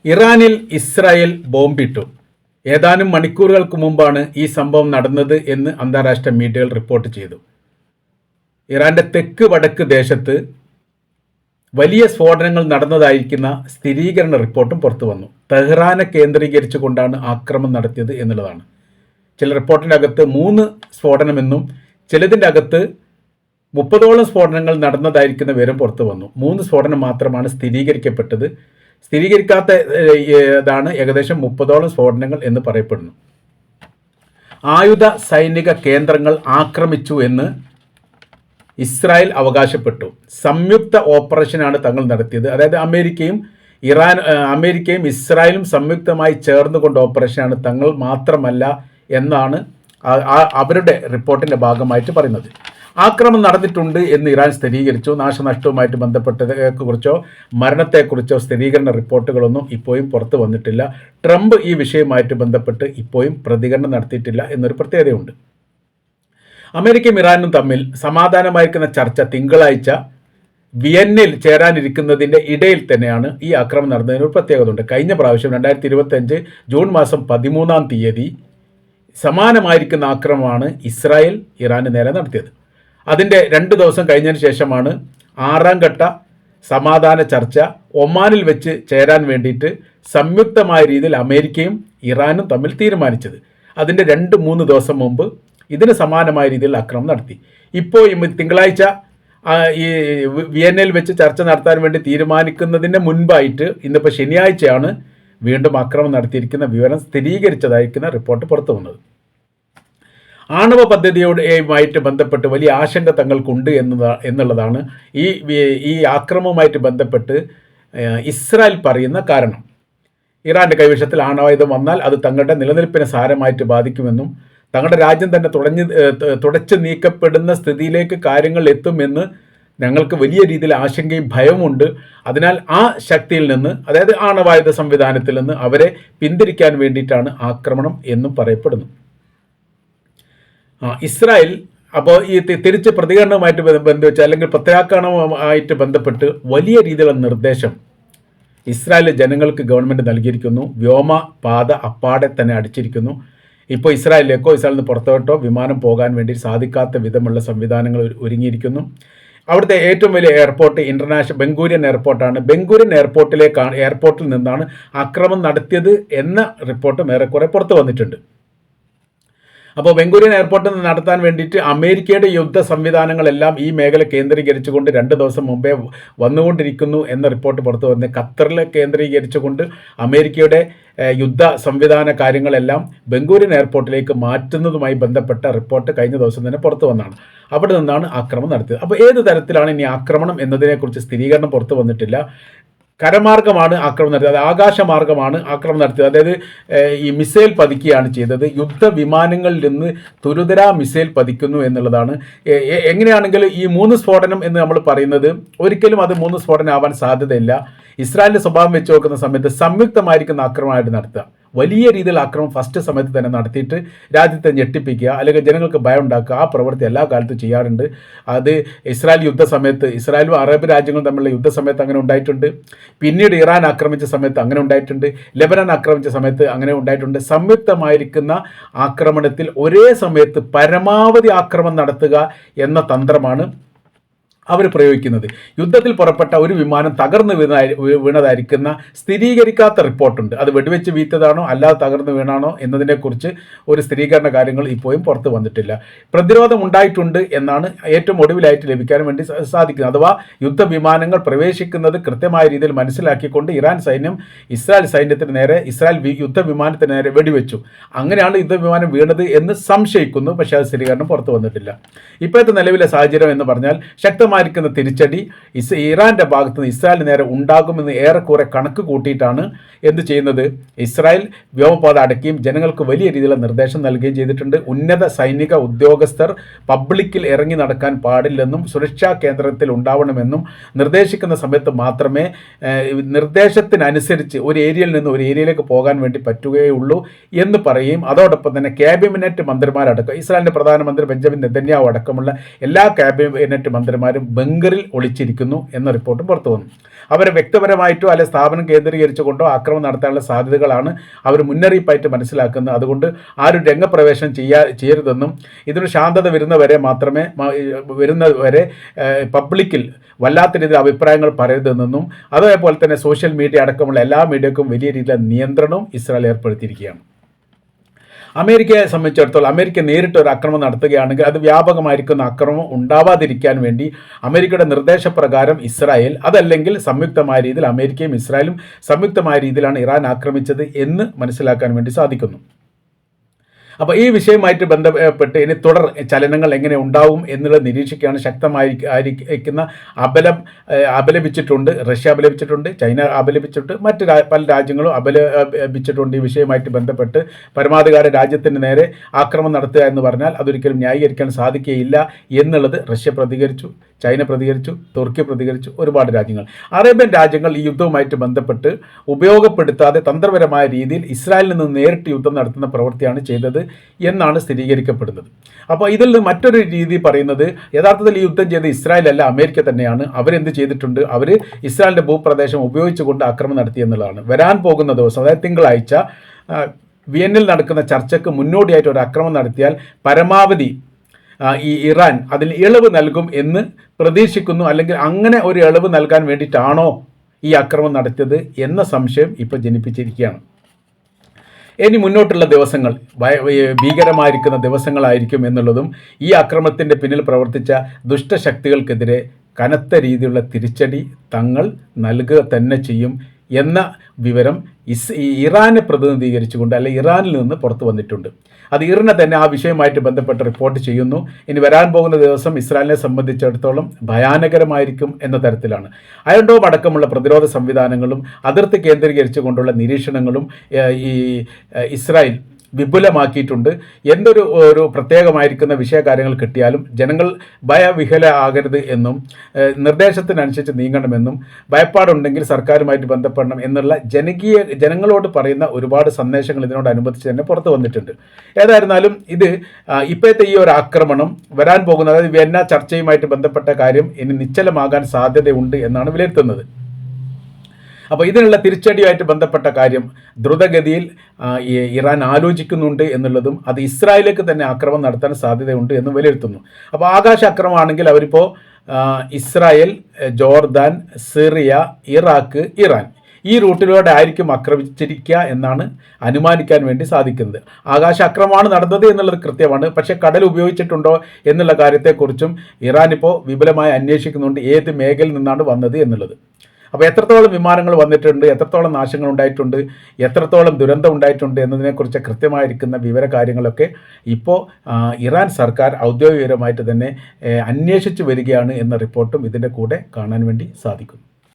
ഇറാനിൽ ഇസ്രായേൽ ബോംബിട്ടു. ഏതാനും മണിക്കൂറുകൾക്ക് മുമ്പാണ് ഈ സംഭവം നടന്നത് എന്ന് അന്താരാഷ്ട്ര മീഡിയകൾ റിപ്പോർട്ട് ചെയ്തു. ഇറാന്റെ തെക്ക് വടക്ക് ദേശത്ത് വലിയ സ്ഫോടനങ്ങൾ നടന്നതായിരിക്കുന്ന സ്ഥിരീകരണ റിപ്പോർട്ടും പുറത്തു വന്നു. തെഹ്റാനെ കേന്ദ്രീകരിച്ചുകൊണ്ടാണ് ആക്രമണം നടത്തിയത് എന്നുള്ളതാണ്. ചില റിപ്പോർട്ടിൻ്റെ അകത്ത് 3 സ്ഫോടനമെന്നും ചിലതിൻ്റെ അകത്ത് 30ഓളം സ്ഫോടനങ്ങൾ നടന്നതായിരിക്കുന്ന വിവരം പുറത്തു വന്നു. 3 സ്ഫോടനം മാത്രമാണ് സ്ഥിരീകരിക്കപ്പെട്ടത്. സ്ഥിരീകരിക്കാത്ത ഇതാണ് ഏകദേശം 30ഓളം സ്ഫോടനങ്ങൾ എന്ന് പറയപ്പെടുന്നു. ആയുധ സൈനിക കേന്ദ്രങ്ങൾ ആക്രമിച്ചു എന്ന് ഇസ്രായേൽ അവകാശപ്പെട്ടു. സംയുക്ത ഓപ്പറേഷനാണ് തങ്ങൾ നടത്തിയത്. അതായത് അമേരിക്കയും ഇസ്രായേലും സംയുക്തമായി ചേർന്നുകൊണ്ട് ഓപ്പറേഷനാണ്, തങ്ങൾ മാത്രമല്ല എന്നാണ് അവരുടെ റിപ്പോർട്ടിൻ്റെ ഭാഗമായിട്ട് പറയുന്നത്. ആക്രമണം നടന്നിട്ടുണ്ട് എന്ന് ഇറാൻ സ്ഥിരീകരിച്ചു. നാശനഷ്ടവുമായിട്ട് ബന്ധപ്പെട്ടതിനെക്കുറിച്ചോ മരണത്തെക്കുറിച്ചോ സ്ഥിരീകരണ റിപ്പോർട്ടുകളൊന്നും ഇപ്പോഴും പുറത്തു വന്നിട്ടില്ല. ട്രംപ് ഈ വിഷയവുമായിട്ട് ബന്ധപ്പെട്ട് ഇപ്പോഴും പ്രതികരണം നടത്തിയിട്ടില്ല എന്നൊരു പ്രത്യേകതയുണ്ട്. അമേരിക്കയും ഇറാനും തമ്മിൽ സമാധാനമായിരിക്കുന്ന ചർച്ച തിങ്കളാഴ്ച വിയന്നയിൽ ചേരാനിരിക്കുന്നതിൻ്റെ ഇടയിൽ തന്നെയാണ് ഈ ആക്രമണം നടന്നതിന് ഒരു പ്രത്യേകത ഉണ്ട്. കഴിഞ്ഞ പ്രാവശ്യം 2025 ജൂൺ മാസം 13-ാം തീയതി സമാനമായിരിക്കുന്ന ആക്രമണമാണ് ഇസ്രായേൽ ഇറാന് നേരെ നടത്തിയത്. അതിൻ്റെ 2 ദിവസം കഴിഞ്ഞതിന് ശേഷമാണ് 6ാം ഘട്ട സമാധാന ചർച്ച ഒമാനിൽ വെച്ച് ചേരാൻ വേണ്ടിയിട്ട് സംയുക്തമായ രീതിയിൽ അമേരിക്കയും ഇറാനും തമ്മിൽ തീരുമാനിച്ചത്. അതിൻ്റെ 2-3 ദിവസം മുമ്പ് ഇതിന് സമാനമായ രീതിയിൽ ആക്രമണം നടത്തി. ഇപ്പോൾ തിങ്കളാഴ്ച ഈ വിയന്നയിൽ വെച്ച് ചർച്ച നടത്താൻ വേണ്ടി തീരുമാനിക്കുന്നതിന് മുൻപായിട്ട് ഇന്നിപ്പോൾ ശനിയാഴ്ചയാണ് വീണ്ടും ആക്രമണം നടത്തിയിരിക്കുന്ന വിവരം സ്ഥിരീകരിച്ചതായിരിക്കുന്ന റിപ്പോർട്ട് പുറത്തു വന്നത്. ആണവ പദ്ധതിയുമായിട്ട് ബന്ധപ്പെട്ട് വലിയ ആശങ്ക തങ്ങൾക്കുണ്ട് എന്നുള്ളതാണ് ഈ ആക്രമണവുമായിട്ട് ബന്ധപ്പെട്ട് ഇസ്രായേൽ പറയുന്ന കാരണം. ഇറാൻ്റെ കൈവശത്തിൽ ആണവായുധം വന്നാൽ അത് തങ്ങളുടെ നിലനിൽപ്പിനെ സാരമായിട്ട് ബാധിക്കുമെന്നും തങ്ങളുടെ രാജ്യം തന്നെ തുടച്ചു നീക്കപ്പെടുന്ന സ്ഥിതിയിലേക്ക് കാര്യങ്ങൾ എത്തുമെന്ന് ഞങ്ങൾക്ക് വലിയ രീതിയിൽ ആശങ്കയും ഭയവുമുണ്ട്. അതിനാൽ ആ ശക്തിയിൽ നിന്ന്, അതായത് ആണവായുധ സംവിധാനത്തിൽ നിന്ന് അവരെ പിന്തിരിക്കാൻ വേണ്ടിയിട്ടാണ് ആക്രമണം എന്നും പറയപ്പെടുന്നു. ഇസ്രായേൽ അപ്പോൾ ഈ തിരിച്ച് പ്രതികരണവുമായിട്ട് ബന്ധിച്ച് അല്ലെങ്കിൽ പ്രത്യാക്രമണവുമായിട്ട് ബന്ധപ്പെട്ട് വലിയ രീതിയിലുള്ള നിർദ്ദേശം ഇസ്രായേൽ ജനങ്ങൾക്ക് ഗവൺമെൻറ് നൽകിയിരിക്കുന്നു. വ്യോമപാത അപ്പാടെ തന്നെ അടിച്ചിരിക്കുന്നു. ഇപ്പോൾ ഇസ്രായേലിലേക്കോ ഇസ്രായേലിൽ നിന്ന് പുറത്തോട്ടോ വിമാനം പോകാൻ വേണ്ടി സാധിക്കാത്ത വിധമുള്ള സംവിധാനങ്ങൾ ഒരുങ്ങിയിരിക്കുന്നു. അവിടുത്തെ ഏറ്റവും വലിയ എയർപോർട്ട് ഇന്റർനാഷണൽ ബെൻഗൂരിയൻ എയർപോർട്ടാണ്. ബെൻഗൂരിയൻ എയർപോർട്ടിൽ നിന്നാണ് ആക്രമണം നടത്തിയത് എന്ന റിപ്പോർട്ടും ഏറെക്കുറെ പുറത്തു വന്നിട്ടുണ്ട്. അപ്പോൾ ബെൻഗൂരിയൻ എയർപോർട്ടിൽ നിന്ന് നടത്താൻ വേണ്ടിയിട്ട് അമേരിക്കയുടെ യുദ്ധ സംവിധാനങ്ങളെല്ലാം ഈ മേഖല കേന്ദ്രീകരിച്ചുകൊണ്ട് 2 ദിവസം മുമ്പേ വന്നുകൊണ്ടിരിക്കുന്നു എന്ന റിപ്പോർട്ട് പുറത്തു വന്നത്. ഖത്തറിലെ കേന്ദ്രീകരിച്ചുകൊണ്ട് അമേരിക്കയുടെ യുദ്ധ സംവിധാന കാര്യങ്ങളെല്ലാം ബെൻഗൂരിയൻ എയർപോർട്ടിലേക്ക് മാറ്റുന്നതുമായി ബന്ധപ്പെട്ട റിപ്പോർട്ട് കഴിഞ്ഞ ദിവസം തന്നെ പുറത്തു വന്നതാണ്. അവിടെ നിന്നാണ് ആക്രമണം നടത്തിയത്. അപ്പോൾ ഏത് തരത്തിലാണ് ഇനി ആക്രമണം എന്നതിനെക്കുറിച്ച് സ്ഥിരീകരണം പുറത്തു വന്നിട്ടില്ല. കരമാർഗമാണ് ആക്രമണം നടത്തിയത്, ആകാശമാർഗമാണ് ആക്രമണം നടത്തിയത്. അതായത് ഈ മിസൈൽ പതിക്കുകയാണ് ചെയ്തത്. യുദ്ധവിമാനങ്ങളിൽ നിന്ന് തുരുതരാ മിസൈൽ പതിക്കുന്നു എന്നുള്ളതാണ്. എങ്ങനെയാണെങ്കിലും ഈ 3 സ്ഫോടനം എന്ന് നമ്മൾ പറയുന്നത് ഒരിക്കലും അത് 3 സ്ഫോടനം ആവാൻ സാധ്യതയില്ല. ഇസ്രായേലിൻ്റെ സ്വഭാവം വെച്ച് നോക്കുന്ന സമയത്ത് സംയുക്തമായിരിക്കുന്ന ആക്രമണമായിട്ട് നടത്തുക, വലിയ രീതിയിൽ ആക്രമണം ഫസ്റ്റ് സമയത്ത് തന്നെ നടത്തിയിട്ട് രാജ്യത്തെ ഞെട്ടിപ്പിക്കുക അല്ലെങ്കിൽ ജനങ്ങൾക്ക് ഭയം ഉണ്ടാക്കുക, ആ പ്രവൃത്തി എല്ലാ കാലത്തും ചെയ്യാറുണ്ട്. അത് ഇസ്രായേൽ യുദ്ധ സമയത്ത്, ഇസ്രായേലും അറബ് രാജ്യങ്ങളും തമ്മിലുള്ള യുദ്ധ സമയത്ത് അങ്ങനെ ഉണ്ടായിട്ടുണ്ട്. പിന്നീട് ഇറാൻ ആക്രമിച്ച സമയത്ത് അങ്ങനെ ഉണ്ടായിട്ടുണ്ട്. ലെബനാൻ ആക്രമിച്ച സമയത്ത് അങ്ങനെ ഉണ്ടായിട്ടുണ്ട്. സംയുക്തമായിരിക്കുന്ന ആക്രമണത്തിൽ ഒരേ സമയത്ത് പരമാവധി ആക്രമണം നടത്തുക എന്ന തന്ത്രമാണ് അവർ പ്രയോഗിക്കുന്നത്. യുദ്ധത്തിൽ പുറപ്പെട്ട ഒരു വിമാനം തകർന്നു വീണതായിരിക്കുന്ന സ്ഥിരീകരിക്കാത്ത റിപ്പോർട്ടുണ്ട്. അത് വെടിവെച്ച് വീഴ്ത്തതാണോ അല്ലാതെ തകർന്നു വീണാണോ എന്നതിനെക്കുറിച്ച് ഒരു സ്ഥിരീകരണ കാര്യങ്ങൾ ഇപ്പോഴും പുറത്ത് വന്നിട്ടില്ല. പ്രതിരോധം ഉണ്ടായിട്ടുണ്ട് എന്നാണ് ഏറ്റവും ഒടുവിലായിട്ട് ലഭിക്കാൻ വേണ്ടി സാധിക്കുന്നത്. അഥവാ യുദ്ധവിമാനങ്ങൾ പ്രവേശിക്കുന്നത് കൃത്യമായ രീതിയിൽ മനസ്സിലാക്കിക്കൊണ്ട് ഇറാൻ സൈന്യം ഇസ്രായേൽ സൈന്യത്തിന് നേരെ, ഇസ്രായേൽ യുദ്ധവിമാനത്തിന് നേരെ വെടിവെച്ചു. അങ്ങനെയാണ് യുദ്ധവിമാനം വീണത് എന്ന് സംശയിക്കുന്നു. പക്ഷേ അത് സ്ഥിരീകരണം പുറത്തു വന്നിട്ടില്ല. ഇപ്പോഴത്തെ നിലവിലെ സാഹചര്യം എന്ന് പറഞ്ഞാൽ ശക്തമായ തിരിച്ചടി ഇറാന്റെ ഭാഗത്ത് നിന്ന് ഇസ്രായേലിന് നേരെ ഉണ്ടാകുമെന്ന് ഏറെക്കുറെ കണക്ക് കൂട്ടിയിട്ടാണ് എന്ത് ചെയ്യുന്നത്, ഇസ്രായേൽ വ്യോമപാത അടയ്ക്കുകയും ജനങ്ങൾക്ക് വലിയ രീതിയിലുള്ള നിർദ്ദേശം നൽകുകയും ചെയ്തിട്ടുണ്ട്. ഉന്നത സൈനിക ഉദ്യോഗസ്ഥർ പബ്ലിക്കിൽ ഇറങ്ങി നടക്കാൻ പാടില്ലെന്നും സുരക്ഷാ കേന്ദ്രത്തിൽ ഉണ്ടാവണമെന്നും നിർദ്ദേശിക്കുന്ന സമയത്ത് മാത്രമേ നിർദ്ദേശത്തിനനുസരിച്ച് ഒരു ഏരിയയിൽ നിന്ന് ഒരു ഏരിയയിലേക്ക് പോകാൻ വേണ്ടി പറ്റുകയുള്ളൂ എന്ന് പറയുകയും അതോടൊപ്പം തന്നെ ക്യാബിനറ്റ് മന്ത്രിമാരടക്കം ഇസ്രായേലിൻ്റെ പ്രധാനമന്ത്രി ബെഞ്ചമിൻ നെതന്യാഹു അടക്കമുള്ള എല്ലാ ക്യാബിനറ്റ് മന്ത്രിമാരും ബങ്കറിൽ ഒളിച്ചിരിക്കുന്നു എന്ന റിപ്പോർട്ടും പുറത്തു വന്നു. അവരെ വ്യക്തിപരമായിട്ടോ അല്ലെ സ്ഥാപനം കേന്ദ്രീകരിച്ചുകൊണ്ടോ ആക്രമണം നടത്താനുള്ള സാധ്യതകളാണ് അവർ മുന്നറിയിപ്പായിട്ട് മനസ്സിലാക്കുന്നത്. അതുകൊണ്ട് ആരും രംഗപ്രവേശനം ചെയ്യരുതെന്നും ഇതിന് ശാന്തത വരുന്നവരെ പബ്ലിക്കിൽ വല്ലാത്ത രീതിയിൽ അഭിപ്രായങ്ങൾ പറയരുതെന്നും അതേപോലെ തന്നെ സോഷ്യൽ മീഡിയ അടക്കമുള്ള എല്ലാ മീഡിയക്കും വലിയ രീതിയിലുള്ള നിയന്ത്രണവും ഇസ്രായേൽ ഏർപ്പെടുത്തിയിരിക്കുകയാണ്. അമേരിക്കയെ സംബന്ധിച്ചിടത്തോളം അമേരിക്ക നേരിട്ട് ഒരു ആക്രമണം നടത്തുകയാണെങ്കിൽ അത് വ്യാപകമായിരിക്കുന്ന ആക്രമണം ഉണ്ടാവാതിരിക്കാൻ വേണ്ടി അമേരിക്കയുടെ നിർദ്ദേശപ്രകാരം ഇസ്രായേൽ അതല്ലെങ്കിൽ സംയുക്തമായ രീതിയിൽ അമേരിക്കയും ഇസ്രായേലും സംയുക്തമായ രീതിയിലാണ് ഇറാൻ ആക്രമിച്ചത് എന്ന് മനസ്സിലാക്കാൻ വേണ്ടി സാധിക്കുന്നു. അപ്പോൾ ഈ വിഷയവുമായിട്ട് ബന്ധപ്പെട്ട് ഇനി തുടർ ചലനങ്ങൾ എങ്ങനെ ഉണ്ടാവും എന്നുള്ളത് നിരീക്ഷിക്കുകയാണ്. ശക്തമായിരിക്കുന്ന അപലപിച്ചിട്ടുണ്ട്, റഷ്യ അപലപിച്ചിട്ടുണ്ട്, ചൈന അപലപിച്ചിട്ടുണ്ട്, മറ്റ് പല രാജ്യങ്ങളും അപലപിച്ചിട്ടുണ്ട്. ഈ വിഷയവുമായിട്ട് ബന്ധപ്പെട്ട് പരമാധികാര രാജ്യത്തിന് നേരെ ആക്രമണം നടത്തുക എന്ന് പറഞ്ഞാൽ അതൊരിക്കലും ന്യായീകരിക്കാൻ സാധിക്കുകയില്ല എന്നുള്ളത് റഷ്യ പ്രതികരിച്ചു, ചൈന പ്രതികരിച്ചു, തുർക്കി പ്രതികരിച്ചു, ഒരുപാട് രാജ്യങ്ങൾ. അറേബ്യൻ രാജ്യങ്ങൾ ഈ യുദ്ധവുമായിട്ട് ബന്ധപ്പെട്ട് ഉപയോഗപ്പെടുത്താതെ തന്ത്രപരമായ രീതിയിൽ ഇസ്രായേലിൽ നിന്ന് നേരിട്ട് യുദ്ധം നടത്തുന്ന പ്രവൃത്തിയാണ് ചെയ്തത് എന്നാണ് സ്ഥിരീകരിക്കപ്പെടുന്നത്. അപ്പോൾ ഇതിൽ നിന്ന് മറ്റൊരു രീതി പറയുന്നത് യഥാർത്ഥത്തിൽ ഈ യുദ്ധം ചെയ്ത ഇസ്രായേൽ അല്ല, അമേരിക്ക തന്നെയാണ്. അവരെന്ത് ചെയ്തിട്ടുണ്ട്? അവർ ഇസ്രായേലിൻ്റെ ഭൂപ്രദേശം ഉപയോഗിച്ചുകൊണ്ട് ആക്രമണം നടത്തി എന്നുള്ളതാണ്. വരാൻ പോകുന്ന ദിവസം, അതായത് തിങ്കളാഴ്ച വിയന്നിൽ നടക്കുന്ന ചർച്ചയ്ക്ക് മുന്നോടിയായിട്ട് ഒരു ആക്രമണം നടത്തിയാൽ പരമാവധി ഈ ഇറാൻ അതിൽ ഇളവ് നൽകും എന്ന് പ്രതീക്ഷിക്കുന്നു. അല്ലെങ്കിൽ അങ്ങനെ ഒരു ഇളവ് നൽകാൻ വേണ്ടിയിട്ടാണോ ഈ ആക്രമണം നടത്തിയത് എന്ന സംശയം ഇപ്പോൾ ജനിപ്പിച്ചിരിക്കുകയാണ്. ഇനി മുന്നോട്ടുള്ള ദിവസങ്ങൾ ഭീകരമായിരിക്കുന്ന ദിവസങ്ങളായിരിക്കും എന്നുള്ളതും ഈ ആക്രമണത്തിൻ്റെ പിന്നിൽ പ്രവർത്തിച്ച ദുഷ്ടശക്തികൾക്കെതിരെ കനത്ത രീതിയിലുള്ള തിരിച്ചടി തങ്ങൾ നൽകുക തന്നെ ചെയ്യും എന്ന വിവരം ഇറാനെ പ്രതിനിധീകരിച്ചുകൊണ്ട് അല്ലെങ്കിൽ ഇറാനിൽ നിന്ന് പുറത്തു വന്നിട്ടുണ്ട്. അത് ഇറാനെ തന്നെ ആ വിഷയവുമായിട്ട് ബന്ധപ്പെട്ട് റിപ്പോർട്ട് ചെയ്യുന്നു. ഇനി വരാൻ പോകുന്ന ദിവസം ഇസ്രായേലിനെ സംബന്ധിച്ചിടത്തോളം ഭയാനകരമായിരിക്കും എന്ന തരത്തിലാണ്. അയൺ ഡോം അടക്കമുള്ള പ്രതിരോധ സംവിധാനങ്ങളും അതിർത്തി കേന്ദ്രീകരിച്ചുകൊണ്ടുള്ള നിരീക്ഷണങ്ങളും ഈ ഇസ്രായേൽ വിപുലമാക്കിയിട്ടുണ്ട്. എന്തൊരു പ്രത്യേകമായിരിക്കുന്ന വിഷയകാര്യങ്ങൾ കിട്ടിയാലും ജനങ്ങൾ ഭയവിഹല ആകരുത് എന്നും നിർദ്ദേശത്തിനനുസരിച്ച് നീങ്ങണമെന്നും ഭയപ്പാടുണ്ടെങ്കിൽ സർക്കാരുമായിട്ട് ബന്ധപ്പെടണം എന്നുള്ള ജനങ്ങളോട് പറയുന്ന ഒരുപാട് സന്ദേശങ്ങൾ ഇതിനോടനുബന്ധിച്ച് തന്നെ പുറത്തു വന്നിട്ടുണ്ട്. ഏതായിരുന്നാലും ഇത് ഇപ്പോഴത്തെ ഈ ഒരു ആക്രമണം വരാൻ പോകുന്ന, അതായത് വിയന്ന ചർച്ചയുമായിട്ട് ബന്ധപ്പെട്ട കാര്യം ഇനി നിശ്ചലമാകാൻ സാധ്യതയുണ്ട് എന്നാണ് വിലയിരുത്തുന്നത്. അപ്പോൾ ഇതിനുള്ള തിരിച്ചടിയുമായിട്ട് ബന്ധപ്പെട്ട കാര്യം ദ്രുതഗതിയിൽ ഇറാൻ ആലോചിക്കുന്നുണ്ട് എന്നുള്ളതും അത് ഇസ്രായേലിലേക്ക് തന്നെ ആക്രമണം നടത്താൻ സാധ്യതയുണ്ട് എന്ന് വിലയിരുത്തുന്നു. അപ്പോൾ ആകാശ ആക്രമണമാണെങ്കിൽ അവരിപ്പോൾ Israel, Jordan, Syria, Iraq, Iran ഈ റൂട്ടിലൂടെ ആയിരിക്കും ആക്രമിച്ചിരിക്കുക എന്നാണ് അനുമാനിക്കാൻ വേണ്ടി സാധിക്കുന്നത്. ആകാശ ആക്രമണമാണ് നടന്നത് എന്നുള്ളത് കൃത്യമാണ്. പക്ഷേ കടൽ ഉപയോഗിച്ചിട്ടുണ്ടോ എന്നുള്ള കാര്യത്തെക്കുറിച്ചും ഇറാൻ ഇപ്പോൾ വിപുലമായി അന്വേഷിക്കുന്നുണ്ട്, ഏത് മേഖലയിൽ നിന്നാണ് വന്നത് എന്നുള്ളത്. അപ്പോൾ എത്രത്തോളം വിമാനങ്ങൾ വന്നിട്ടുണ്ട്, എത്രത്തോളം നാശങ്ങൾ ഉണ്ടായിട്ടുണ്ട്, എത്രത്തോളം ദുരന്തം ഉണ്ടായിട്ടുണ്ട് എന്നതിനെക്കുറിച്ച് കൃത്യമായിരിക്കുന്ന വിവരകാര്യങ്ങളൊക്കെ ഇപ്പോൾ ഇറാൻ സർക്കാർ ഔദ്യോഗികപരമായിട്ട് തന്നെ അന്വേഷിച്ച് വരികയാണ് എന്ന റിപ്പോർട്ടും ഇതിൻ്റെ കൂടെ കാണാൻ വേണ്ടി സാധിക്കും.